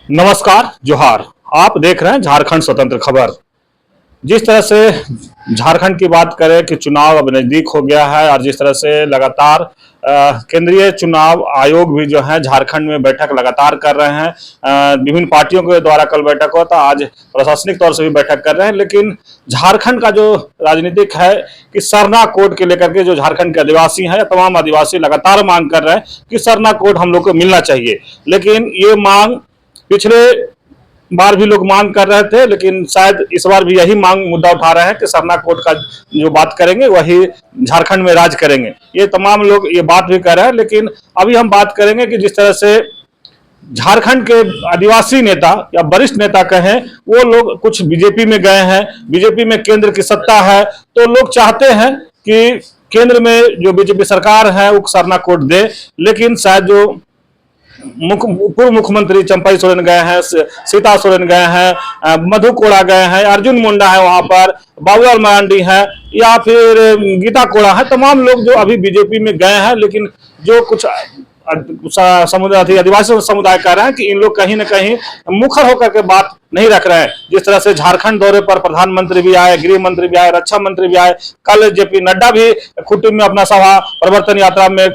नमस्कार, जोहार। आप देख रहे हैं झारखंड स्वतंत्र खबर। जिस तरह से झारखंड की बात करें कि चुनाव अब नजदीक हो गया है और जिस तरह से लगातार केंद्रीय चुनाव आयोग भी जो है झारखंड में बैठक लगातार कर रहे हैं। विभिन्न पार्टियों के द्वारा कल बैठक हुआ था, आज प्रशासनिक तौर से भी बैठक कर रहे हैं। लेकिन झारखंड का जो राजनीतिक है कि सरना कोड के लेकर के जो झारखंड के आदिवासी हैं, तमाम आदिवासी लगातार मांग कर रहे हैं कि सरना कोड हम लोग को मिलना चाहिए। लेकिन ये मांग पिछले बार भी लोग मांग कर रहे थे, लेकिन शायद इस बार भी यही मांग मुद्दा उठा रहे हैं कि सरना कोड का जो बात करेंगे वही झारखंड में राज करेंगे। ये तमाम लोग ये बात भी कर रहे हैं। लेकिन अभी हम बात करेंगे कि जिस तरह से झारखंड के आदिवासी नेता या वरिष्ठ नेता कहें, वो लोग कुछ बीजेपी में गए हैं। बीजेपी में केंद्र की सत्ता है, तो लोग चाहते हैं कि केंद्र में जो बीजेपी सरकार है वो सरना कोड दे। लेकिन शायद जो पूर्व मुख्यमंत्री चंपाई सोरेन गए हैं, सीता सोरेन गए हैं, मधु कोड़ा गए हैं, अर्जुन मुंडा है वहां पर, बाबूलाल मरांडी है या फिर गीता कोड़ा है, तमाम लोग जो अभी बीजेपी में गए हैं। लेकिन जो कुछ समुदाय आदिवासी समुदाय कह रहे हैं कि इन लोग कहीं ना कहीं मुखर होकर के बात नहीं रख रहे हैं। जिस तरह से झारखंड दौरे पर प्रधानमंत्री भी आए, गृह मंत्री भी आए, रक्षा मंत्री भी आए, कल जेपी नड्डा भी खुट्टी में अपना सभा परिवर्तन यात्रा में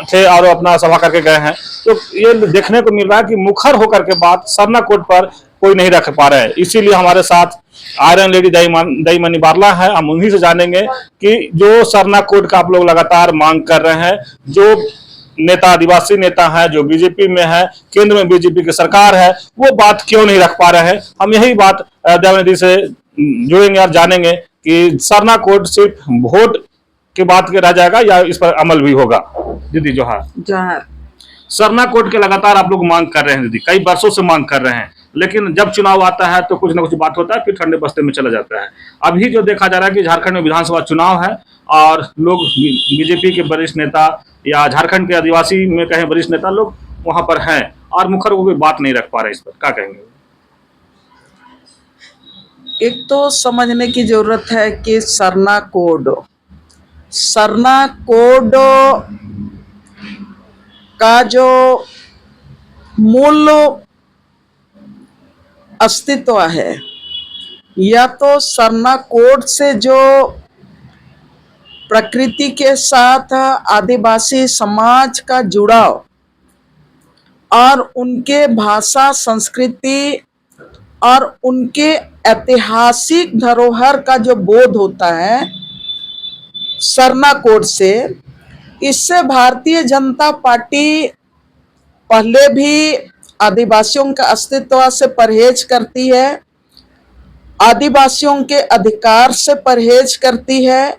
थे और अपना सभा करके गए हैं। तो ये देखने को मिल रहा है कि मुखर होकर के बात सरना कोड पर कोई नहीं रख पा रहे हैं। इसीलिए हमारे साथ आयरन लेडी दईमनी बारला है। हम उन्हीं से जानेंगे कि जो सरना कोड का आप लोग लगातार मांग कर रहे हैं, जो नेता आदिवासी नेता है, जो बीजेपी में है, केंद्र में बीजेपी की सरकार है, वो बात क्यों नहीं रख पा रहे हैं। हम यही बात दयानिधि से जुड़ेंगे और जानेंगे कि सरना कोड सिर्फ वोट की बात के रह जाएगा या इस पर अमल भी होगा। दीदी जोहार। जोहार। सरना कोड के लगातार आप लोग मांग कर रहे हैं दीदी, कई वर्षों से मांग कर रहे हैं। लेकिन जब चुनाव आता है तो कुछ ना कुछ बात होता है, फिर ठंडे बस्ते में चला जाता है। अभी जो देखा जा रहा है कि झारखंड में विधानसभा चुनाव है और लोग बीजेपी के वरिष्ठ नेता या झारखंड के आदिवासी में कहें वरिष्ठ नेता लोग वहां पर हैं और मुखर होकर बात नहीं रख पा रहे। इस पर क्या कहेंगे? एक तो समझने की जरूरत है कि सरना कोड का जो मूल अस्तित्व है, या तो सरना कोड से जो प्रकृति के साथ आदिवासी समाज का जुड़ाव और उनके भाषा, संस्कृति और उनके ऐतिहासिक धरोहर का जो बोध होता है सरना कोड से, इससे भारतीय जनता पार्टी पहले भी आदिवासियों के अस्तित्व से परहेज करती है, आदिवासियों के अधिकार से परहेज करती है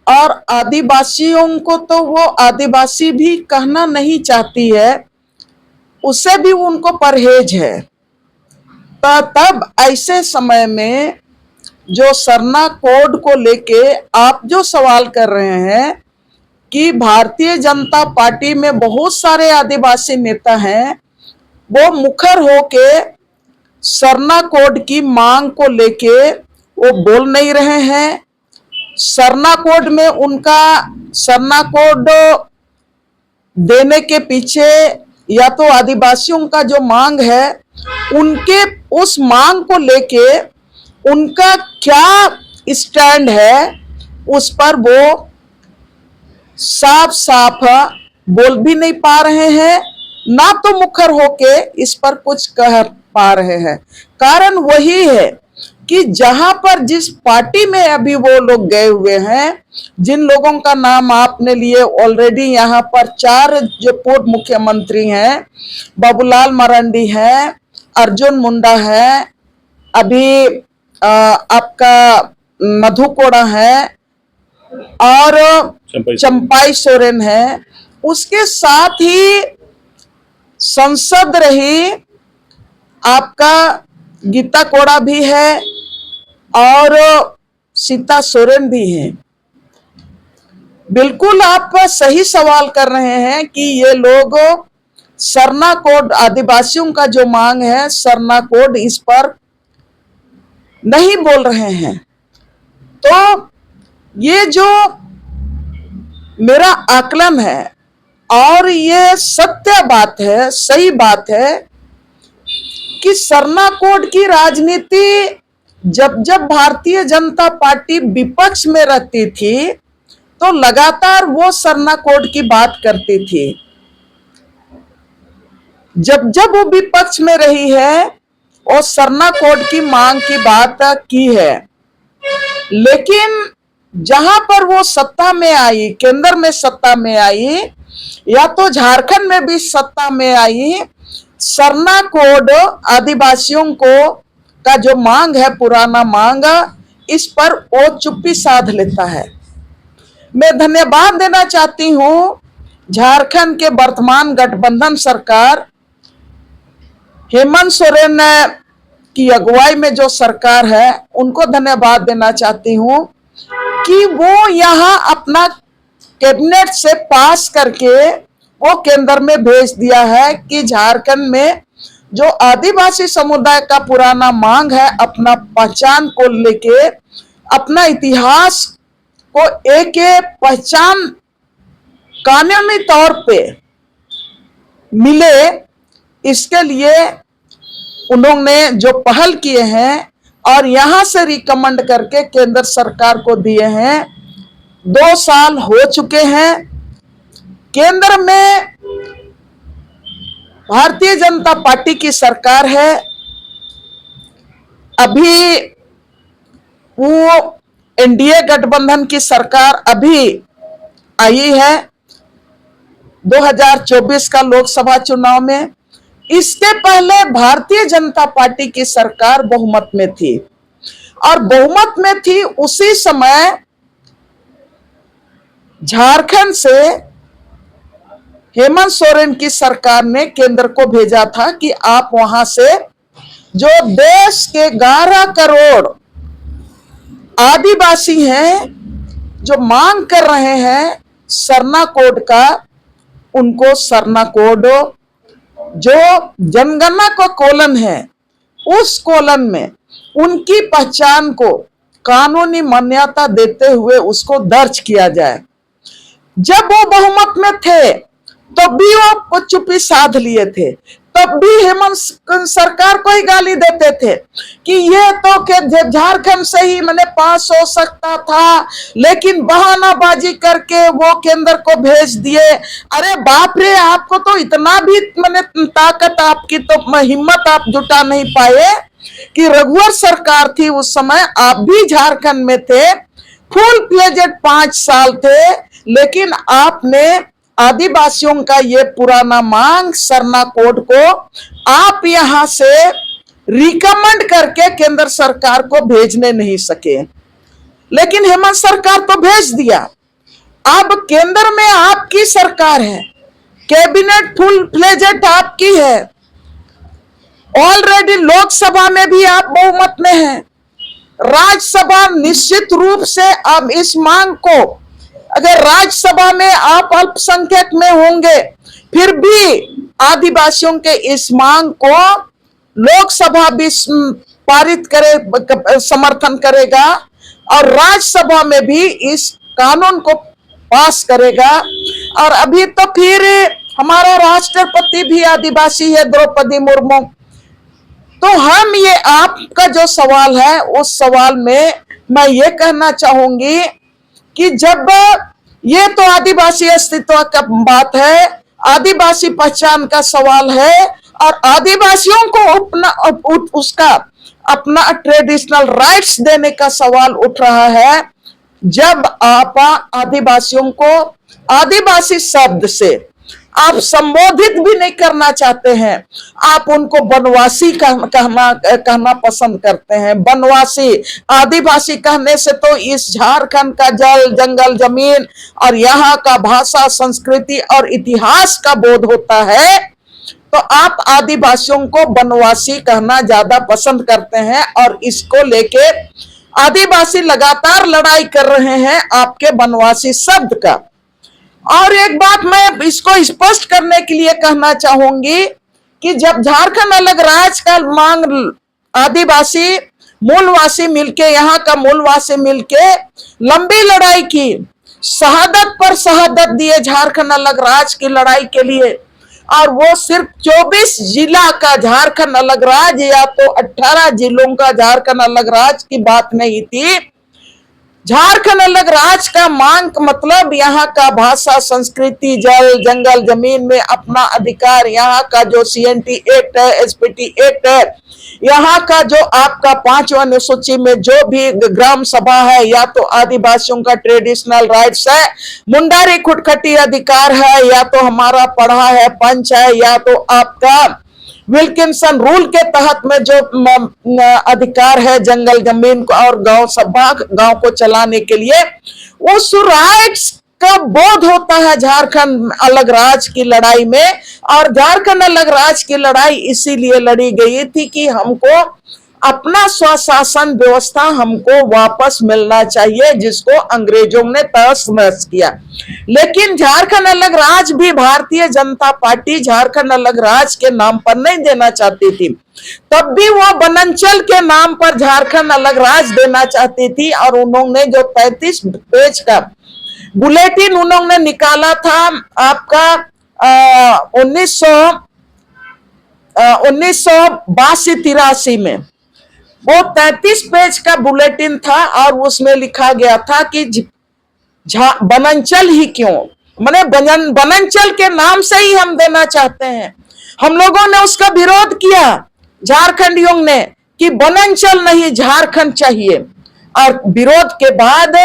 और आदिवासियों को तो वो आदिवासी भी कहना नहीं चाहती है, उससे भी उनको परहेज है। तो तब ऐसे समय में जो सरना कोड को लेके आप जो सवाल कर रहे हैं कि भारतीय जनता पार्टी में बहुत सारे आदिवासी नेता हैं, वो मुखर होके सरना कोड की मांग को लेके वो बोल नहीं रहे हैं। सरना कोड में उनका सरना कोड देने के पीछे या तो आदिवासियों का जो मांग है, उनके उस मांग को लेके उनका क्या स्टैंड है, उस पर वो साफ साफ बोल भी नहीं पा रहे हैं, ना तो मुखर होके इस पर कुछ कह पा रहे हैं। कारण वही है कि जहां पर जिस पार्टी में अभी वो लोग गए हुए हैं, जिन लोगों का नाम आपने लिए ऑलरेडी, यहाँ पर 4 जो पूर्व मुख्यमंत्री हैं, बाबूलाल मरांडी हैं, अर्जुन मुंडा है, अभी आपका मधु कोड़ा है और चंपाई सोरेन है। उसके साथ ही संसद रही आपका गीता कोड़ा भी है और सीता सोरेन भी है। बिल्कुल आप सही सवाल कर रहे हैं कि ये लोग सरना कोड, आदिवासियों का जो मांग है सरना कोड, इस पर नहीं बोल रहे हैं। तो ये जो मेरा आकलन है और ये सत्य बात है, सही बात है कि सरना कोड की राजनीति जब जब भारतीय जनता पार्टी विपक्ष में रहती थी तो लगातार वो सरना कोड की बात करती थी। जब जब वो विपक्ष में रही है और सरना कोड की मांग की बात की है, लेकिन जहां पर वो सत्ता में आई, केंद्र में सत्ता में आई या तो झारखंड में भी सत्ता में आई, सरना कोड आदिवासियों को का जो मांग है, पुराना मांग, इस पर वो चुप्पी साध लेता है। मैं धन्यवाद देना चाहती हूं झारखंड के वर्तमान गठबंधन सरकार, हेमंत सोरेन की अगुवाई में जो सरकार है, उनको धन्यवाद देना चाहती हूं कि वो यहाँ अपना कैबिनेट से पास करके वो केंद्र में भेज दिया है कि झारखंड में जो आदिवासी समुदाय का पुराना मांग है, अपना पहचान को लेके, अपना इतिहास को एक पहचान कानूनी तौर पे मिले, इसके लिए उन्होंने जो पहल किए हैं और यहां से रिकमेंड करके केंद्र सरकार को दिए हैं। 2 साल हो चुके हैं। केंद्र में भारतीय जनता पार्टी की सरकार है। अभी वो एनडीए गठबंधन की सरकार अभी आई है 2024 का लोकसभा चुनाव में। इसके पहले भारतीय जनता पार्टी की सरकार बहुमत में थी और बहुमत में थी उसी समय झारखंड से हेमंत सोरेन की सरकार ने केंद्र को भेजा था कि आप वहां से जो देश के 11 करोड़ आदिवासी हैं जो मांग कर रहे हैं सरना कोड का, उनको सरना कोड जो जनगणना का कॉलम है, उस कॉलम में उनकी पहचान को कानूनी मान्यता देते हुए उसको दर्ज किया जाए। जब वो बहुमत में थे तब भी वो चुप्पी साध लिए थे, तब भी हेमंत सरकार को ही गाली देते थे कि ये तो झारखंड से ही मैंने पास हो सकता था, लेकिन बहानाबाजी करके वो केंद्र को भेज दिए। अरे बाप रे, आपको तो इतना भी मैंने ताकत, आपकी तो हिम्मत आप जुटा नहीं पाए कि रघुवर सरकार थी उस समय, आप भी झारखंड में थे, फुल प्लेजेड 5 साल थे, लेकिन आपने आदिवासियों का ये पुराना मांग सरना कोड को आप यहां से रिकमेंड करके केंद्र सरकार को भेजने नहीं सके। लेकिन हेमंत सरकार तो भेज दिया। अब केंद्र में आपकी सरकार है, कैबिनेट फुल प्लेजेड आपकी है, ऑलरेडी लोकसभा में भी आप बहुमत में हैं, राज्यसभा निश्चित रूप से अब इस मांग को, अगर राज्यसभा में आप अल्पसंख्यक में होंगे फिर भी आदिवासियों के इस मांग को लोकसभा भी पारित करे, समर्थन करेगा और राज्यसभा में भी इस कानून को पास करेगा। और अभी तो फिर हमारा राष्ट्रपति भी आदिवासी है, द्रौपदी मुर्मू। तो हम ये आपका जो सवाल है उस सवाल में मैं ये कहना चाहूंगी कि जब ये तो आदिवासी अस्तित्व का बात है, आदिवासी पहचान का सवाल है और आदिवासियों को उसका अपना ट्रेडिशनल राइट्स देने का सवाल उठ रहा है, जब आप आदिवासियों को आदिवासी शब्द से आप संबोधित भी नहीं करना चाहते हैं, आप उनको वनवासी कहना पसंद करते हैं। वनवासी, आदिवासी कहने से तो इस झारखंड का जल जंगल जमीन और यहाँ का भाषा संस्कृति और इतिहास का बोध होता है, तो आप आदिवासियों को वनवासी कहना ज्यादा पसंद करते हैं और इसको लेके आदिवासी लगातार लड़ाई कर रहे हैं आपके वनवासी शब्द का। और एक बात मैं इसको स्पष्ट करने के लिए कहना चाहूंगी कि जब झारखंड अलग राज्य का मांग आदिवासी मूलवासी मिलके, यहाँ का मूलवासी मिलके लंबी लड़ाई की, शहादत पर शहादत दिए झारखंड अलग राज्य की लड़ाई के लिए, और वो सिर्फ 24 जिला का झारखंड अलग राज्य या तो 18 जिलों का झारखंड अलग राज्य की बात नहीं थी। झारखंड अलग राज्य का मांग मतलब यहाँ का भाषा, संस्कृति, जल, जंगल, जमीन में अपना अधिकार, यहाँ का जो CNT एक्ट है, SPT एक्ट है, यहाँ का जो आपका 5वां अनुसूची में जो भी ग्राम सभा है, या तो आदिवासियों का ट्रेडिशनल राइट्स है, मुंडारी खुटखटी अधिकार है, या तो हमारा पढ़ा है पंच है, या तो आपका विल्किंसन रूल के तहत में जो अधिकार है जंगल जमीन को और गांव सभा गांव को चलाने के लिए, उस राइट्स का बोध होता है झारखंड अलग राज्य की लड़ाई में। और झारखंड अलग राज्य की लड़ाई इसीलिए लड़ी गई थी कि हमको अपना स्वशासन व्यवस्था हमको वापस मिलना चाहिए, जिसको अंग्रेजों ने तहस नहस किया। लेकिन झारखंड अलग राज्य भी भारतीय जनता पार्टी झारखंड अलग राज्य के नाम पर नहीं देना चाहती थी, तब भी वो वनांचल के नाम पर झारखंड अलग राज्य देना चाहती थी। और उन्होंने जो 33 पेज का बुलेटिन उन्होंने निकाला था आपका 1982-83 में, वो 33 पेज का बुलेटिन था और उसमें लिखा गया था कि वनांचल ही क्यों, माने वनांचल के नाम से ही हम देना चाहते हैं। हम लोगों ने उसका विरोध किया, झारखंडियों ने, कि वनांचल नहीं झारखंड चाहिए। और विरोध के बाद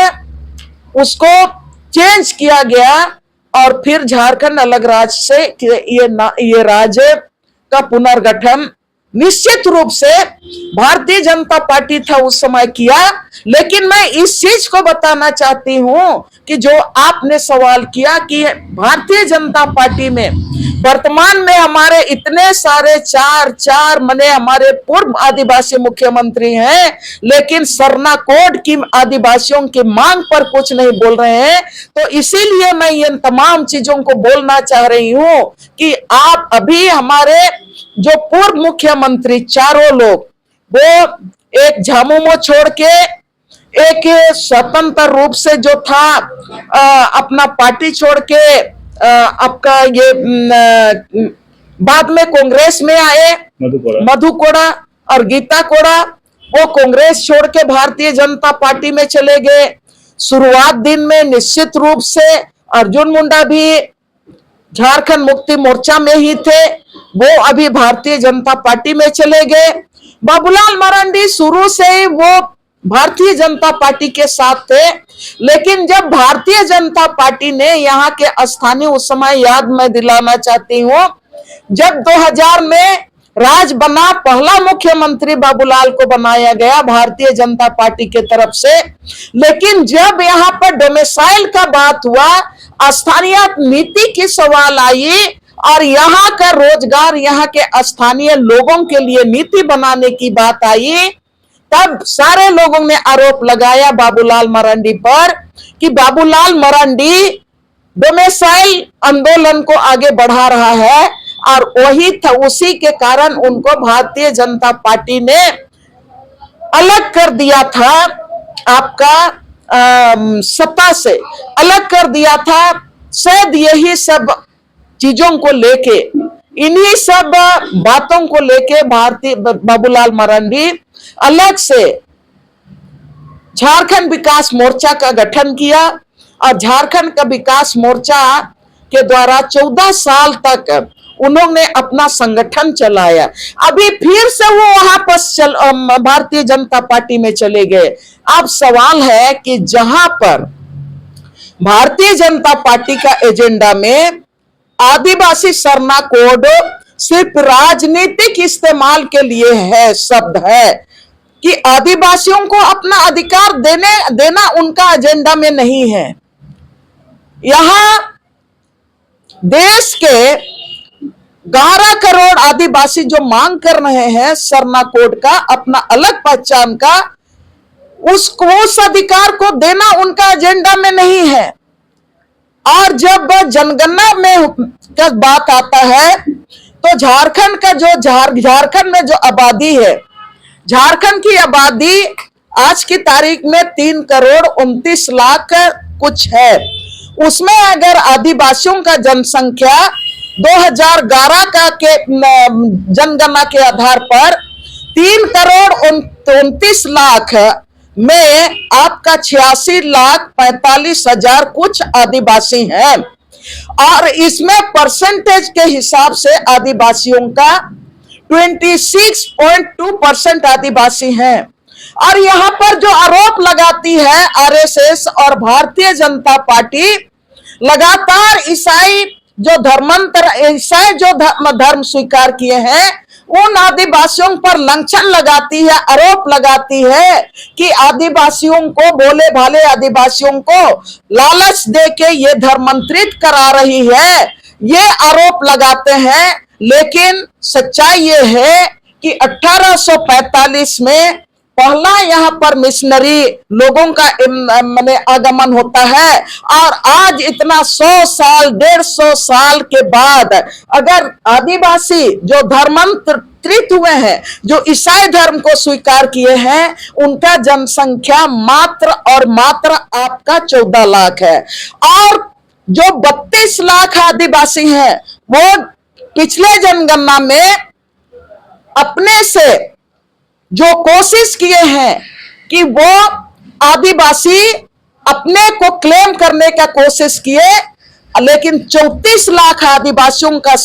उसको चेंज किया गया और फिर झारखंड अलग राज्य से ये राज्य का पुनर्गठन निश्चित रूप से भारतीय जनता पार्टी था उस समय किया। लेकिन मैं इस चीज को बताना चाहती हूं कि जो आपने सवाल किया कि भारतीय जनता पार्टी में वर्तमान में हमारे इतने सारे चार माने हमारे पूर्व आदिवासी मुख्यमंत्री हैं, लेकिन सरना कोड की आदिवासियों की मांग पर कुछ नहीं बोल रहे हैं। तो इसीलिए मैं इन तमाम चीजों को बोलना चाह रही हूं कि आप अभी हमारे जो पूर्व मुख्यमंत्री चारों लोग, वो एक झामुमो छोड़ के एक स्वतंत्र रूप से जो था अपना पार्टी छोड़ के आपका ये बाद में कांग्रेस में आए मधु कोड़ा और गीता कोड़ा, वो कांग्रेस छोड़ के भारतीय जनता पार्टी में चले गए। शुरुआत दिन में निश्चित रूप से अर्जुन मुंडा भी झारखंड मुक्ति मोर्चा में ही थे, वो अभी भारतीय जनता पार्टी में चले गए। बाबूलाल मरांडी शुरू से ही वो भारतीय जनता पार्टी के साथ थे, लेकिन जब भारतीय जनता पार्टी ने यहाँ के स्थानीय, उस समय याद मैं दिलाना चाहती हूँ, जब 2000 में राज बना, पहला मुख्यमंत्री बाबूलाल को बनाया गया भारतीय जनता पार्टी के तरफ से। लेकिन जब यहाँ पर डोमिसाइल का बात हुआ, स्थानीय नीति की सवाल आई और यहाँ का रोजगार, यहाँ के स्थानीय लोगों के लिए नीति बनाने की बात आई, तब सारे लोगों ने आरोप लगाया बाबूलाल मरांडी पर कि बाबूलाल मरांडी डोमिसाइल आंदोलन को आगे बढ़ा रहा है। और वही था, उसी के कारण उनको भारतीय जनता पार्टी ने अलग कर दिया था, आपका सत्ता से अलग कर दिया था। शायद यही सब चीजों को लेके, इन्हीं सब बातों को लेके भारतीय बाबूलाल मरांडी अलग से झारखंड विकास मोर्चा का गठन किया और झारखंड का विकास मोर्चा के द्वारा 14 साल तक उन्होंने अपना संगठन चलाया। अभी फिर से वो वापस भारतीय जनता पार्टी में चले गए। अब सवाल है कि जहां पर भारतीय जनता पार्टी का एजेंडा में आदिवासी सरना कोड सिर्फ राजनीतिक इस्तेमाल के लिए है, शब्द है कि आदिवासियों को अपना अधिकार देना उनका एजेंडा में नहीं है। यहां देश के 11 करोड़ आदिवासी जो मांग कर रहे हैं सरना कोड का, अपना अलग पहचान का, उस अधिकार को देना उनका एजेंडा में नहीं है। और जब जनगणना में का बात आता है तो झारखंड का जो झारखंड में जो आबादी है, झारखंड की आबादी आज की तारीख में 3 करोड़ 29 लाख कुछ है। उसमें अगर आदिवासियों का जनसंख्या 2011 का के जनगणना के आधार पर 3,29,00,000 में आपका 86,45,000 कुछ आदिवासी हैं, और इसमें परसेंटेज के हिसाब से आदिवासियों का 26.2% आदिवासी हैं। और यहां पर जो आरोप लगाती है आरएसएस और भारतीय जनता पार्टी, लगातार ईसाई जो धर्म स्वीकार किए हैं उन आदिवासियों पर लांछन लगाती है, आरोप लगाती है कि आदिवासियों को, भोले भाले आदिवासियों को लालच देके ये धर्मांतरित करा रही है, ये आरोप लगाते हैं। लेकिन सच्चाई ये है कि 1845 में पहला यहाँ पर मिशनरी लोगों का माने आगमन होता है, और आज इतना 100 साल 150 साल के बाद अगर आदिवासी जो धर्मांतरित हुए हैं, जो ईसाई धर्म को स्वीकार किए हैं, उनका जनसंख्या मात्र और मात्र आपका 14 लाख है। और जो 32 लाख आदिवासी हैं वो पिछले जनगणना में अपने से जो कोशिश किए हैं कि वो आदिवासी अपने को क्लेम करने का कोशिश किए, लेकिन 34 लाख आदिवासियों का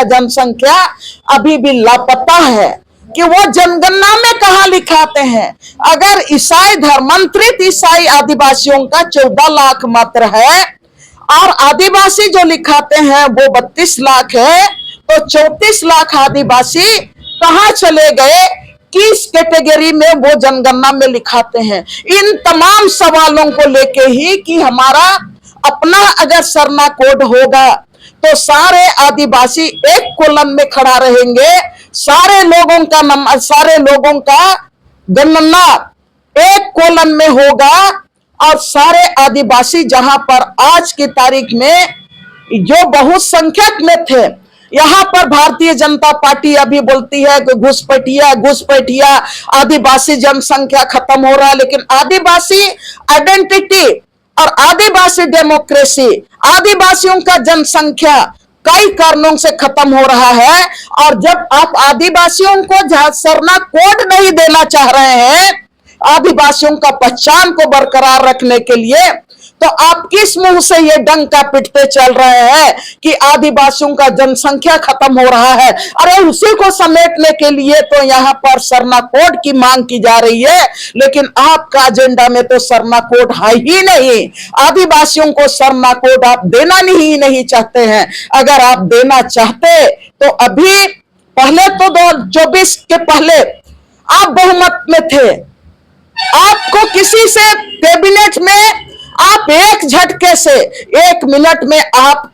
जनसंख्या अभी भी लापता है कि वो जनगणना में कहां लिखाते हैं। अगर ईसाई धर्मांतरित ईसाई आदिवासियों का 14 लाख मात्र है और आदिवासी जो लिखाते हैं वो 32 लाख है, तो 34 लाख आदिवासी कहां चले गए, किस कैटेगरी में वो जनगणना में लिखाते हैं। इन तमाम सवालों को लेके ही कि हमारा अपना अगर सरना कोड होगा तो सारे आदिवासी एक कॉलम में खड़ा रहेंगे, सारे लोगों का गणना एक कॉलम में होगा, और सारे आदिवासी जहां पर आज की तारीख में जो बहुसंख्यक में थे, यहां पर भारतीय जनता पार्टी अभी बोलती है कि घुसपैठिया आदिवासी जनसंख्या खत्म हो रहा है, लेकिन आदिवासी आइडेंटिटी और आदिवासी डेमोक्रेसी, आदिवासियों का जनसंख्या कई कारणों से खत्म हो रहा है। और जब आप आदिवासियों को सरना कोड नहीं देना चाह रहे हैं, आदिवासियों का पहचान को बरकरार रखने के लिए, तो आप किस मुंह से ये डंका पिटते चल रहे हैं कि आदिवासियों का जनसंख्या खत्म हो रहा है। अरे उसी को समेटने के लिए तो यहाँ पर सरना कोड की मांग की जा रही है, लेकिन आपका एजेंडा में तो सरना कोड है ही नहीं। आदिवासियों को सरना कोड आप देना नहीं चाहते हैं। अगर आप देना चाहते तो अभी पहले तो 2024 के पहले आप बहुमत में थे, आपको किसी से कैबिनेट में आप एक झटके से 1 मिनट में आप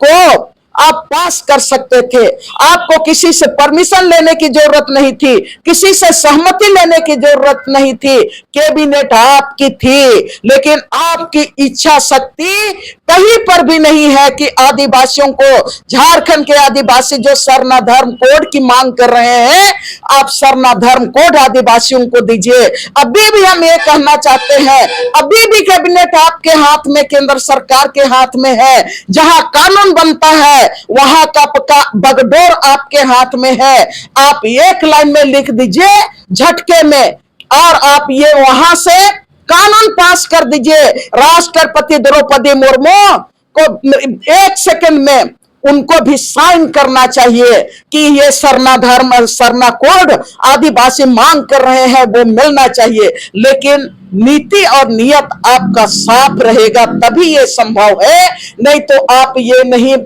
पास कर सकते थे। आपको किसी से परमिशन लेने की जरूरत नहीं थी, किसी से सहमति लेने की जरूरत नहीं थी, कैबिनेट आपकी थी। लेकिन आपकी इच्छा शक्ति कहीं पर भी नहीं है कि आदिवासियों को, झारखंड के आदिवासी जो सरना धर्म कोड की मांग कर रहे हैं, आप सरना धर्म कोड आदिवासियों को दीजिए। अभी भी हम ये कहना चाहते हैं, अभी भी कैबिनेट आपके हाथ में, केंद्र सरकार के हाथ में है। जहां कानून बनता है वहां का बगडोर आपके हाथ में है। आप एक लाइन में लिख दीजिए झटके में, और आप ये वहां से कानून पास कर दीजिए। राष्ट्रपति द्रौपदी मुर्मू को 1 सेकंड में उनको भी साइन करना चाहिए कि ये सरना कोड आदिवासी मांग कर रहे हैं वो मिलना चाहिए। लेकिन नीति और नियत आपका साफ रहेगा तभी ये संभव है, नहीं तो आप ये नहीं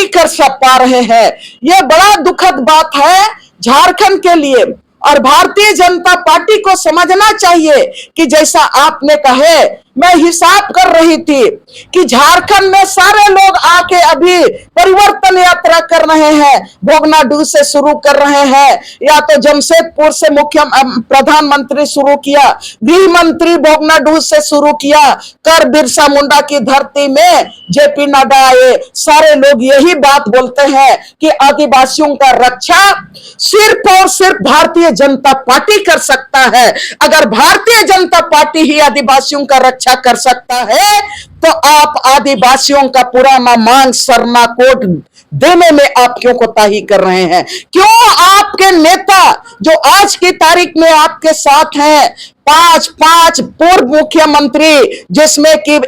कर पा रहे हैं। ये बड़ा दुखद बात है झारखंड के लिए, और भारतीय जनता पार्टी को समझना चाहिए कि जैसा आपने कहे, मैं हिसाब कर रही थी कि झारखंड में सारे लोग आके अभी परिवर्तन यात्रा कर रहे हैं। भोगनाडू से शुरू कर रहे हैं, या तो जमशेदपुर से प्रधानमंत्री शुरू किया, गृह मंत्री भोगनाडू से शुरू किया, कर बिरसा मुंडा की धरती में जेपी नड्डा आए। सारे लोग यही बात बोलते हैं कि आदिवासियों का रक्षा सिर्फ और सिर्फ भारतीय जनता पार्टी कर सकता है। अगर भारतीय जनता पार्टी ही आदिवासियों का रक्षा अच्छा कर सकता है तो आप आदिवासियों का पुराना मांग सरना कोड देने में आप क्यों कोताही कर रहे हैं? क्यों आपके नेता जो आज की तारीख में आपके साथ हैं, 5 पूर्व मुख्यमंत्री, जिसमें कि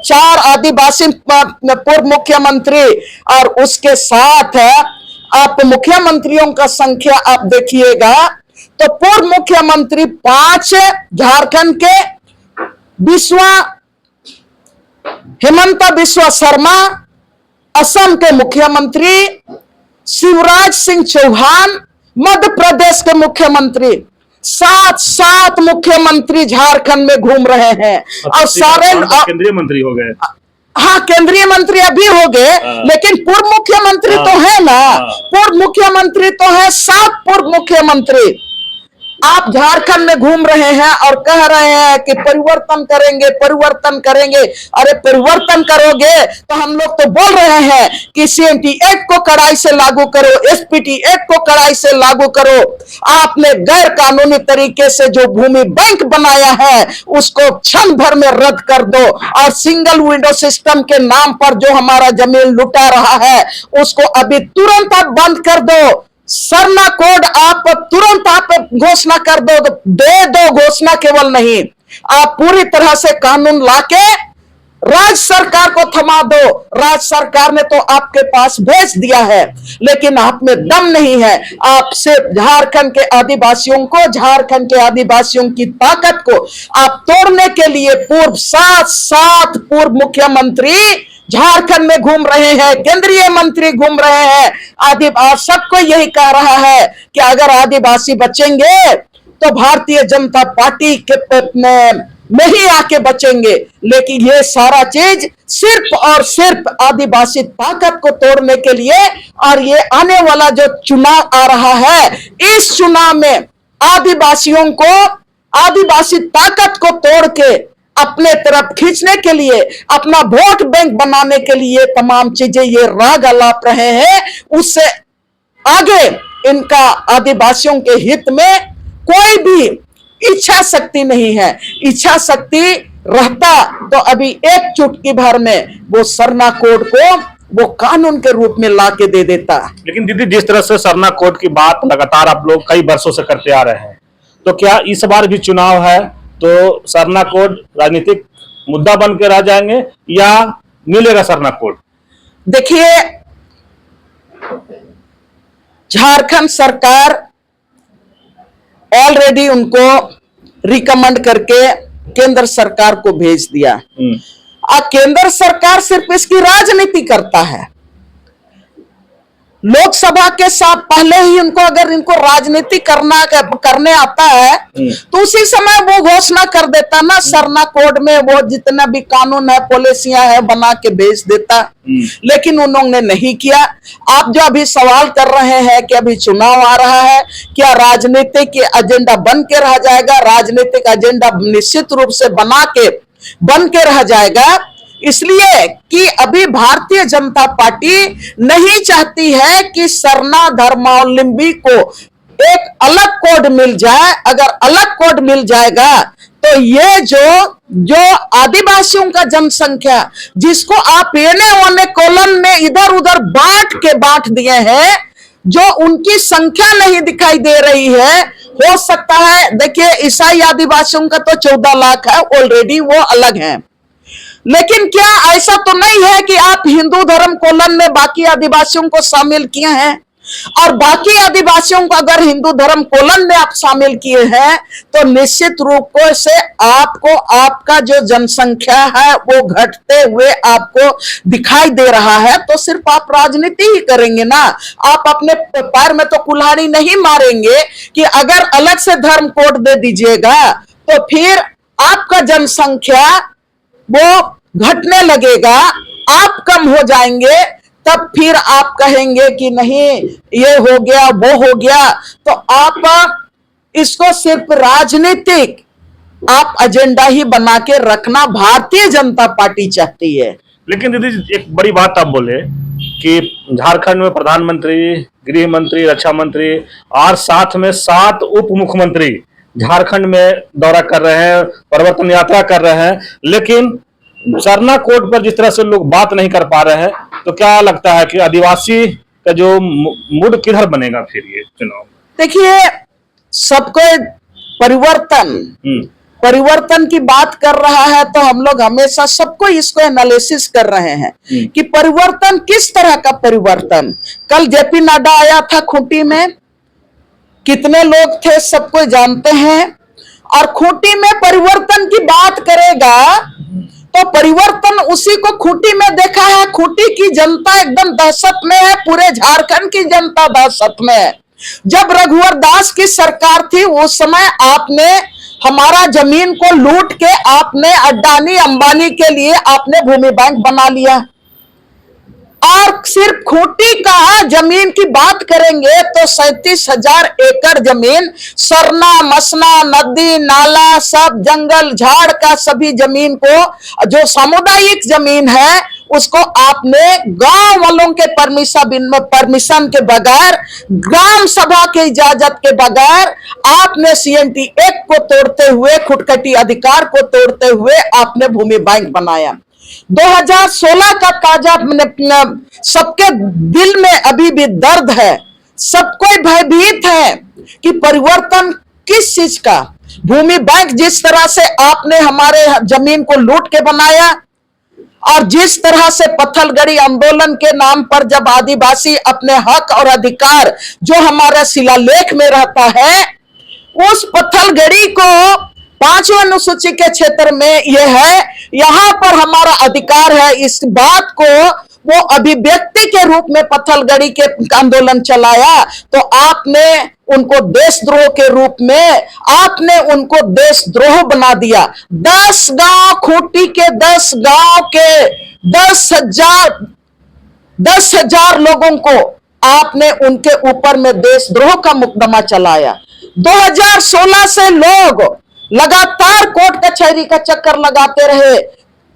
4 आदिवासी पूर्व मुख्यमंत्री, और उसके साथ आप मुख्यमंत्रियों का संख्या आप देखिएगा तो पूर्व मुख्यमंत्री 5 झारखंड के हेमंत बिस्वा शर्मा, असम के मुख्यमंत्री शिवराज सिंह चौहान, मध्य प्रदेश के मुख्यमंत्री, 7 मुख्यमंत्री झारखंड में घूम रहे हैं और सारे केंद्रीय मंत्री हो गए। हाँ, केंद्रीय मंत्री अभी हो गए, लेकिन पूर्व मुख्यमंत्री तो है ना, पूर्व मुख्यमंत्री तो है, 7 पूर्व मुख्यमंत्री। आप झारखंड में घूम रहे हैं और कह रहे हैं कि परिवर्तन करेंगे, परिवर्तन करेंगे। अरे परिवर्तन करोगे तो हम लोग तो बोल रहे हैं कि CMT एक्ट को कड़ाई से लागू करो, SPT एक्ट को कड़ाई से लागू करो। आपने गैर कानूनी तरीके से जो भूमि बैंक बनाया है उसको क्षण भर में रद्द कर दो, और सिंगल विंडो सिस्टम के नाम पर जो हमारा जमीन लुटा रहा है उसको अभी तुरंत आप बंद कर दो। सरना कोड आप तुरंत आप घोषणा कर दो, दे दो घोषणा, केवल नहीं, आप पूरी तरह से कानून लाके राज्य सरकार को थमा दो। राज्य सरकार ने तो आपके पास भेज दिया है, लेकिन आप में दम नहीं है। आप सिर्फ झारखंड के आदिवासियों को, झारखंड के आदिवासियों की ताकत को आप तोड़ने के लिए पूर्व 7 पूर्व मुख्यमंत्री झारखंड में घूम रहे हैं, केंद्रीय मंत्री घूम रहे हैं। आदिवासी सबको यही कह रहा है कि अगर आदिवासी बचेंगे तो भारतीय जनता पार्टी के में ही आके बचेंगे, लेकिन ये सारा चीज सिर्फ और सिर्फ आदिवासी ताकत को तोड़ने के लिए। और ये आने वाला जो चुनाव आ रहा है, इस चुनाव में आदिवासियों को, आदिवासी ताकत को तोड़ के अपने तरफ खींचने के लिए, अपना वोट बैंक बनाने के लिए तमाम चीजें ये राग अलाप रहे हैं। उससे आगे इनका आदिवासियों के हित में कोई भी इच्छा शक्ति नहीं है। इच्छा शक्ति रहता तो अभी एक चुटकी भर में वो सरना कोड को वो कानून के रूप में ला के दे देता। लेकिन दीदी, जिस तरह से सरना कोड की बात लगातार आप लोग कई वर्षों से करते आ रहे हैं, तो क्या इस बार भी चुनाव है तो सरना कोड राजनीतिक मुद्दा बन के रह जाएंगे या मिलेगा सरना कोड? देखिए, झारखंड सरकार ऑलरेडी उनको रिकमेंड करके केंद्र सरकार को भेज दिया। केंद्र सरकार सिर्फ इसकी राजनीति करता है। लोकसभा के साथ पहले ही उनको, अगर इनको राजनीति करने आता है तो उसी समय वो घोषणा कर देता ना, सरना कोड में वो जितना भी कानून है, पॉलिसियां है, बना के भेज देता। लेकिन उन्होंने नहीं किया। आप जो अभी सवाल कर रहे हैं कि अभी चुनाव आ रहा है, क्या राजनीतिक एजेंडा बन के रह जाएगा? राजनीतिक एजेंडा निश्चित रूप से बन के रह जाएगा, इसलिए कि अभी भारतीय जनता पार्टी नहीं चाहती है कि सरना धर्मावलंबी को एक अलग कोड मिल जाए। अगर अलग कोड मिल जाएगा तो ये जो आदिवासियों का जनसंख्या, जिसको आप एने ओने कॉलम में इधर उधर बांट दिए हैं, जो उनकी संख्या नहीं दिखाई दे रही है। हो सकता है, देखिए, ईसाई आदिवासियों का तो 14 लाख है ऑलरेडी, वो अलग है। लेकिन क्या ऐसा तो नहीं है कि आप हिंदू धर्म कॉलम में बाकी आदिवासियों को शामिल किए हैं? और बाकी आदिवासियों को अगर हिंदू धर्म कॉलम में आप शामिल किए हैं तो निश्चित रूप से आपको, आपका जो जनसंख्या है वो घटते हुए आपको दिखाई दे रहा है। तो सिर्फ आप राजनीति ही करेंगे ना, आप अपने पैर में तो कुल्हाड़ी नहीं मारेंगे कि अगर अलग से धर्म कोड दे दीजिएगा तो फिर आपका जनसंख्या वो घटने लगेगा, आप कम हो जाएंगे, तब फिर आप कहेंगे कि नहीं ये हो गया वो हो गया। तो आप इसको सिर्फ राजनीतिक आप एजेंडा ही बना के रखना भारतीय जनता पार्टी चाहती है। लेकिन दीदी, एक बड़ी बात आप बोले कि झारखंड में प्रधानमंत्री, गृह मंत्री, रक्षा मंत्री और साथ में 7 उप मुख्यमंत्री झारखंड में दौरा कर रहे हैं, परिवर्तन यात्रा कर रहे हैं, लेकिन सरना कोड पर जिस तरह से लोग बात नहीं कर पा रहे हैं, तो क्या लगता है कि आदिवासी का जो मूड किधर बनेगा फिर ये चुनाव? देखिए, सबको परिवर्तन परिवर्तन की बात कर रहा है, तो हम लोग हमेशा सबको इसको एनालिसिस कर रहे हैं कि परिवर्तन किस तरह का परिवर्तन। कल जेपी नड्डा आया था खूंटी में, कितने लोग थे सबको जानते हैं, और खूंटी में परिवर्तन की बात करेगा तो परिवर्तन उसी को खूंटी में देखा है। खूंटी की जनता एकदम दहशत में है, पूरे झारखंड की जनता दहशत में है। जब रघुवर दास की सरकार थी उस समय आपने हमारा जमीन को लूट के आपने अडानी अंबानी के लिए आपने भूमि बैंक बना लिया, और सिर्फ खूंटी का जमीन की बात करेंगे तो 37,000 एकड़ जमीन, सरना मसना नदी नाला सब जंगल झाड़ का सभी जमीन को, जो सामुदायिक जमीन है उसको आपने गांव वालों के परमिशन के बगैर, ग्राम सभा के इजाजत के बगैर आपने सीएनटी एक्ट को तोड़ते हुए, खुटकटी अधिकार को तोड़ते हुए आपने भूमि बैंक बनाया। 2016 का ताजा सबके दिल में अभी भी दर्द है, सब कोई भयभीत है कि परिवर्तन किस चीज का। भूमि बैंक जिस तरह से आपने हमारे जमीन को लूट के बनाया, और जिस तरह से पत्थलगड़ी आंदोलन के नाम पर जब आदिवासी अपने हक और अधिकार जो हमारे शिलालेख में रहता है, उस पत्थलगड़ी को 5वें अनुसूची के क्षेत्र में यह है, यहां पर हमारा अधिकार है, इस बात को वो अभिव्यक्ति के रूप में पत्थलगड़ी के आंदोलन चलाया, तो आपने उनको देशद्रोह के रूप में आपने उनको देशद्रोह बना दिया। 10 गांव, खूंटी के 10 गांव के 10,000 लोगों को आपने उनके ऊपर में देशद्रोह का मुकदमा चलाया। 2016 से लोग लगातार कोर्ट कचहरी का चक्कर लगाते रहे।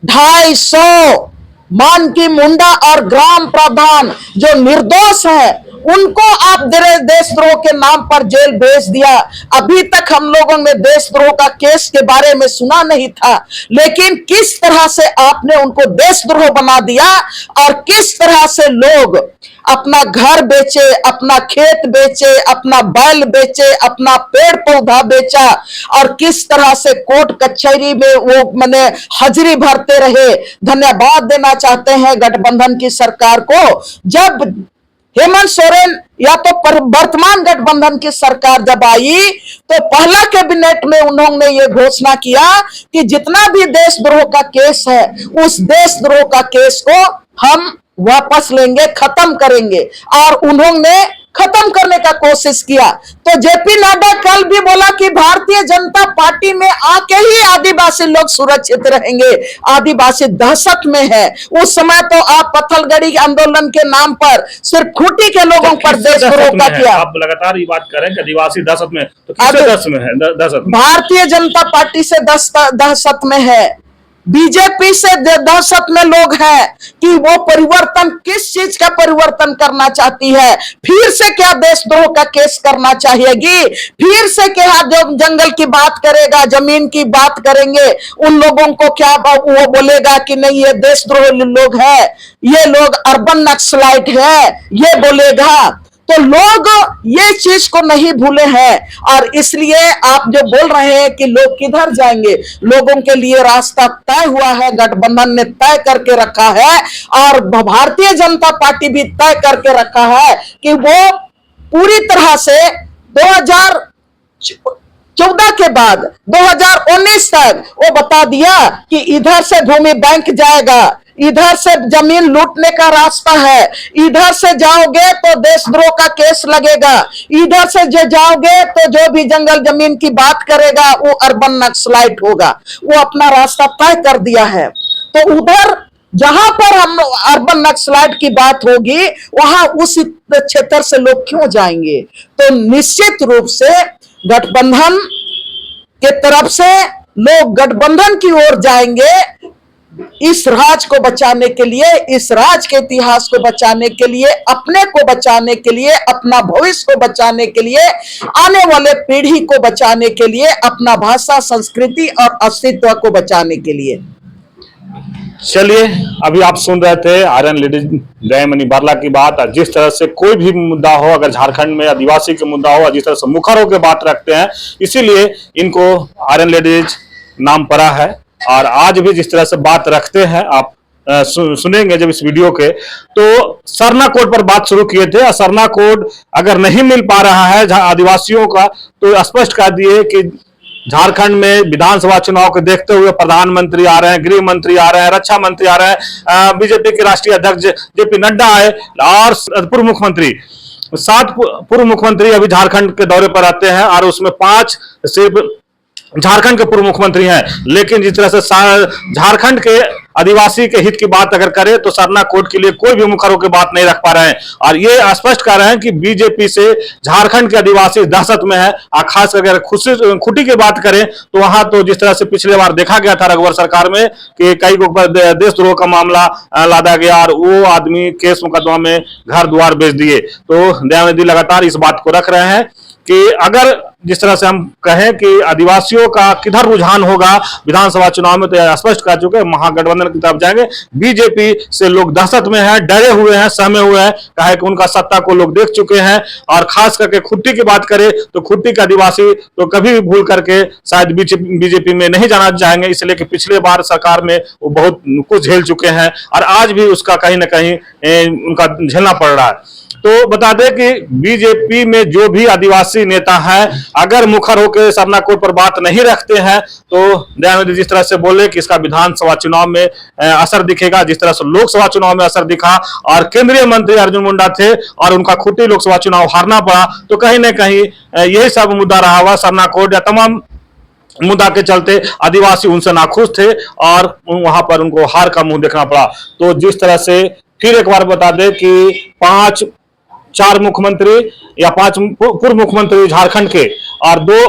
250 मानकी मुंडा और ग्राम प्रधान जो निर्दोष है उनको आप देशद्रोह के नाम पर जेल भेज दिया। अभी तक हम लोगों ने देशद्रोह का केस के बारे में सुना नहीं था, लेकिन किस तरह से आपने उनको देशद्रोह बना दिया, और किस तरह से लोग अपना घर बेचे, अपना खेत बेचे, अपना बैल बेचे, अपना पेड़ पौधा बेचा, और किस तरह से कोर्ट कचहरी में वो माने हाजिरी भरते रहे। धन्यवाद देना चाहते हैं गठबंधन की सरकार को। जब हेमंत सोरेन या तो वर्तमान गठबंधन की सरकार जब आई तो पहला कैबिनेट में उन्होंने ये घोषणा किया कि जितना भी देशद्रोह का केस है उस देशद्रोह का केस को हम वापस लेंगे, खत्म करेंगे, और उन्होंने खत्म करने का कोशिश किया। तो जेपी नड्डा कल भी बोला कि भारतीय जनता पार्टी में आके ही आदिवासी लोग सुरक्षित रहेंगे, आदिवासी दहशत में है। उस समय तो आप पत्थलगड़ी आंदोलन के नाम पर सिर्फ खूंटी के लोगों पर देशद्रोह का किया। आप लगातार ये बात करें कि आदिवासी दहशत में, तो किससे दहशत में है? दहशत भारतीय जनता पार्टी से दहशत में है, बीजेपी से दहशत में लोग हैं कि वो परिवर्तन किस चीज का परिवर्तन करना चाहती है। फिर से क्या देशद्रोह का केस करना चाहेगी, फिर से क्या जो जंगल की बात करेगा, जमीन की बात करेंगे, उन लोगों को क्या वो बोलेगा कि नहीं ये देशद्रोह लोग है, ये लोग अर्बन नक्सलाइट है, ये बोलेगा। तो लोग ये चीज को नहीं भूले हैं, और इसलिए आप जो बोल रहे हैं कि लोग किधर जाएंगे, लोगों के लिए रास्ता तय हुआ है, गठबंधन ने तय करके रखा है, और भारतीय जनता पार्टी भी तय करके रखा है कि वो पूरी तरह से 2014 के बाद 2019 तक वो बता दिया कि इधर से भूमि बैंक जाएगा, इधर से जमीन लूटने का रास्ता है, इधर से जाओगे तो देशद्रोह का केस लगेगा, इधर से जो जाओगे तो जो भी जंगल जमीन की बात करेगा वो अर्बन नक्सलाइट होगा। वो अपना रास्ता तय कर दिया है। तो उधर जहां पर हम अर्बन नक्सलाइट की बात होगी वहां उस क्षेत्र से लोग क्यों जाएंगे? तो निश्चित रूप से गठबंधन के तरफ से लोग गठबंधन की ओर जाएंगे। इस राज को बचाने के लिए, इस राज के इतिहास को बचाने के लिए, अपने को बचाने के लिए, अपना भविष्य को बचाने के लिए, आने वाले पीढ़ी को बचाने के लिए, अपना भाषा, संस्कृति और अस्तित्व को बचाने के लिए। चलिए, अभी आप सुन रहे थे आयरन लेडीज जयमनी बारला की बात। जिस तरह से कोई भी मुद्दा हो, अगर झारखंड में आदिवासी के मुद्दा हो, जिस तरह से मुखर होकर बात रखते हैं, इसीलिए इनको आयरन लेडीज नाम पड़ा है। और आज भी जिस तरह से बात रखते हैं, आप सुनेंगे जब इस वीडियो के, तो सरना कोड पर बात शुरू किए थे। सरना कोड अगर नहीं मिल पा रहा है आदिवासियों का, तो स्पष्ट कर दिए कि झारखंड में विधानसभा चुनाव को देखते हुए प्रधानमंत्री आ रहे हैं, गृह मंत्री आ रहे हैं, रक्षा मंत्री आ रहे हैं, बीजेपी के राष्ट्रीय अध्यक्ष जेपी नड्डा आए और पूर्व मुख्यमंत्री 7 पूर्व मुख्यमंत्री अभी झारखंड के दौरे पर आते हैं और उसमें 5 सिर्फ झारखंड के पूर्व मुख्यमंत्री हैं। लेकिन जिस तरह से झारखंड के आदिवासी के हित की बात अगर करें तो सरना कोड के लिए कोई भी मुखर होकर बात नहीं रख पा रहे हैं। और ये स्पष्ट कर रहे हैं कि बीजेपी से झारखंड के आदिवासी दहशत में है। और खास करके खुटी की बात करें तो वहां तो जिस तरह से पिछले बार देखा गया था रघुवर सरकार में कि कई को देशद्रोह का मामला लादा गया और वो आदमी केस मुकदमा में घर द्वार बेच दिए। तो दयानिधि लगातार इस बात को रख रहे हैं कि अगर जिस तरह से हम कहें कि आदिवासियों का किधर रुझान होगा विधानसभा चुनाव में, तो स्पष्ट कर चुके हैं महागठबंधन की तरफ जाएंगे। बीजेपी से लोग दहशत में हैं, डरे हुए हैं, सहमे हुए हैं, कहा कि उनका सत्ता को लोग देख चुके हैं। और खास करके खुट्टी की बात करें तो खुट्टी के आदिवासी तो कभी भी भूल करके शायद बीजेपी में नहीं जाना चाहेंगे, इसलिए कि पिछले बार सरकार में वो बहुत कुछ झेल चुके हैं और आज भी उसका कहीं ना कहीं उनका झेलना पड़ रहा है। तो बता दें कि बीजेपी में जो भी आदिवासी नेता हैं, अगर मुखर होकर सरना कोड पर बात नहीं रखते हैं, तो दयानिधि जिस तरह से बोले कि इसका विधानसभा चुनाव में असर दिखेगा, जिस तरह से लोकसभा चुनाव में असर दिखा और केंद्रीय मंत्री अर्जुन मुंडा थे और उनका खुट्टी लोकसभा चुनाव हारना पड़ा, तो कहीं ना कहीं यही सब मुद्दा रहा हुआ। सरना कोड या तमाम मुद्दा के चलते आदिवासी उनसे नाखुश थे और वहां पर उनको हार का मुंह देखना पड़ा। तो जिस तरह से फिर एक बार बता दें कि 4 मुख्यमंत्री या 5 पूर्व मुख्यमंत्री झारखंड के और 2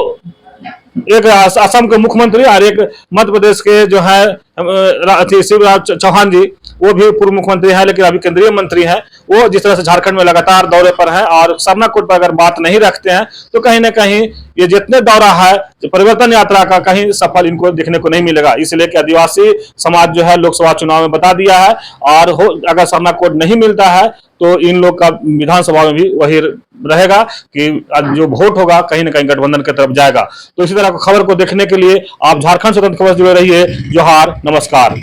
एक असम के मुख्यमंत्री और एक मध्य प्रदेश के जो है शिवराज चौहान जी, वो भी पूर्व मुख्यमंत्री हैं लेकिन अभी केंद्रीय मंत्री हैं। वो जिस तरह से झारखंड में लगातार दौरे पर हैं और सरना कोड पर अगर बात नहीं रखते हैं, तो कहीं ना कहीं ये जितने दौरा है परिवर्तन यात्रा का कहीं सफल इनको देखने को नहीं मिलेगा। इसलिए कि आदिवासी समाज जो है लोकसभा चुनाव में बता दिया है और अगर सरना कोड नहीं मिलता है तो इन लोग का विधानसभा में भी वही रहेगा कि जो वोट होगा कहीं ना कहीं गठबंधन की तरफ जाएगा। तो इसी तरह खबर को देखने के लिए आप झारखंड स्वतंत्र खबर जुड़े रहिए। जोहार, नमस्कार।